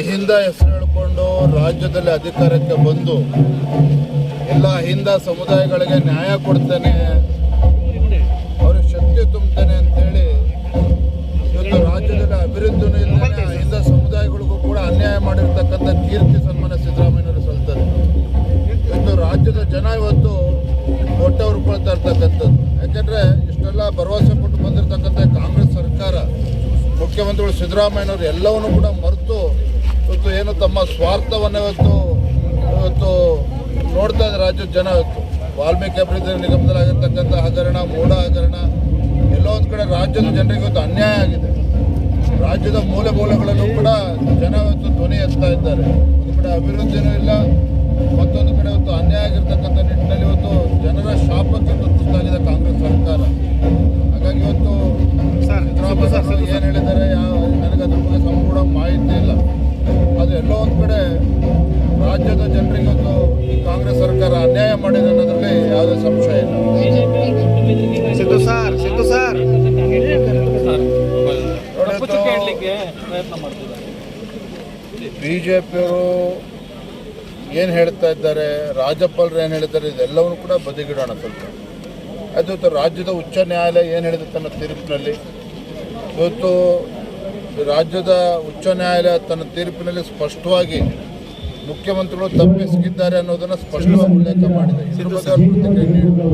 ಅಹಿಂದ ಹೆಸರು ಹೇಳಿಕೊಂಡು ರಾಜ್ಯದಲ್ಲಿ ಅಧಿಕಾರಕ್ಕೆ ಬಂದು ಎಲ್ಲ ಅಹಿಂದ ಸಮುದಾಯಗಳಿಗೆ ನ್ಯಾಯ ಕೊಡ್ತೇನೆ, ಅವ್ರಿಗೆ ಶಕ್ತಿ ತುಂಬ್ತೇನೆ ಅಂತೇಳಿ ಇವತ್ತು ರಾಜ್ಯದಲ್ಲಿ ಅಭಿವೃದ್ಧಿನೂ ಇಲ್ಲದೆ ಅಹಿಂದ ಸಮುದಾಯಗಳಿಗೂ ಕೂಡ ಅನ್ಯಾಯ ಮಾಡಿರ್ತಕ್ಕಂಥ ಕೀರ್ತಿ ಸನ್ಮಾನ ಸಿದ್ದರಾಮಯ್ಯನವರು ಸಲ್ತಾರೆ. ಇವತ್ತು ರಾಜ್ಯದ ಜನ ಇವತ್ತು ಹೊಟ್ಟೆ ಹುರ್ಕೊಳ್ತಾ ಇರ್ತಕ್ಕಂಥದ್ದು. ಯಾಕೆಂದರೆ ಇಷ್ಟೆಲ್ಲ ಭರವಸೆ ಕೊಟ್ಟು ಬಂದಿರತಕ್ಕಂಥ ಕಾಂಗ್ರೆಸ್ ಸರ್ಕಾರ, ಮುಖ್ಯಮಂತ್ರಿಗಳು ಸಿದ್ದರಾಮಯ್ಯನವರು ಎಲ್ಲವನ್ನೂ ಕೂಡ ಮರೆತು ಇವತ್ತು ಏನು ತಮ್ಮ ಸ್ವಾರ್ಥವನ್ನು ಇವತ್ತು ನೋಡ್ತಾ ಇದ್ದಾರೆ ರಾಜ್ಯದ ಜನ. ಇವತ್ತು ವಾಲ್ಮೀಕಿ ಅಭಿವೃದ್ಧಿ ನಿಗಮದಲ್ಲಾಗಿರ್ತಕ್ಕಂಥ ಹಗರಣ, ಮೂಢ ಹಗರಣ, ಎಲ್ಲೋ ಒಂದು ಕಡೆ ರಾಜ್ಯದ ಜನರಿಗೆ ಇವತ್ತು ಅನ್ಯಾಯ ಆಗಿದೆ. ರಾಜ್ಯದ ಮೂಲೆ ಮೂಲೆಗಳಲ್ಲೂ ಕೂಡ ಜನ ಇವತ್ತು ಧ್ವನಿ ಎತ್ತಾ ಇದ್ದಾರೆ. ಒಂದು ಕಡೆ ಅಭಿವೃದ್ಧಿನೂ ಇಲ್ಲ, ಮತ್ತೊಂದು ಕಡೆ ಇವತ್ತು ಅನ್ಯಾಯ ಆಗಿರ್ತಕ್ಕಂಥ ನಿಟ್ಟಿನಲ್ಲಿ ಇವತ್ತು ಜನರ ಶಾಪಕ್ಕೆ ತುತ್ತಾಗಿದೆ ಕಾಂಗ್ರೆಸ್ ಸರ್ಕಾರ. ಹಾಗಾಗಿ ಇವತ್ತು ಸಿದ್ದರಾಮಯ್ಯ ಏನು ಹೇಳಿದ್ದಾರೆ ನನಗೆ ಅದ್ರ ಬಗ್ಗೆ ಸಂಪೂರ್ಣ ಮಾಹಿತಿ ಇಲ್ಲ. ಅದು ಎಲ್ಲೋ ಒಂದು ಕಡೆ ರಾಜ್ಯದ ಜನರಿಗೆ ಇವತ್ತು ಈ ಕಾಂಗ್ರೆಸ್ ಸರ್ಕಾರ ಅನ್ಯಾಯ ಮಾಡಿದೆ ಅನ್ನೋದ್ರಲ್ಲಿ ಯಾವುದೇ ಸಂಶಯ ಇಲ್ಲ. ಬಿಜೆಪಿಯವರು ಏನು ಹೇಳ್ತಾ ಇದ್ದಾರೆ, ರಾಜ್ಯಪಾಲರು ಏನು ಹೇಳಿದ್ದಾರೆ, ಇದೆಲ್ಲವನ್ನೂ ಕೂಡ ಬದಿಗಿಡೋಣ ಸ್ವಲ್ಪ. ಅದು ರಾಜ್ಯದ ಉಚ್ಚ ನ್ಯಾಯಾಲಯ ಏನು ಹೇಳಿದೆ ತನ್ನ ತೀರ್ಪಿನಲ್ಲಿ. ಇವತ್ತು ರಾಜ್ಯದ ಉಚ್ಚ ನ್ಯಾಯಾಲಯ ತನ್ನ ತೀರ್ಪಿನಲ್ಲಿ ಸ್ಪಷ್ಟವಾಗಿ ಮುಖ್ಯಮಂತ್ರಿಗಳು ತಪ್ಪಿಸಿದ್ದಾರೆ ಅನ್ನೋದನ್ನು ಸ್ಪಷ್ಟವಾಗಿ ಉಲ್ಲೇಖ ಮಾಡಿದೆ. ಇದ್ರ ಬಗ್ಗೆ ಪ್ರತಿಕ್ರಿಯೆ ನೀಡಿದರು.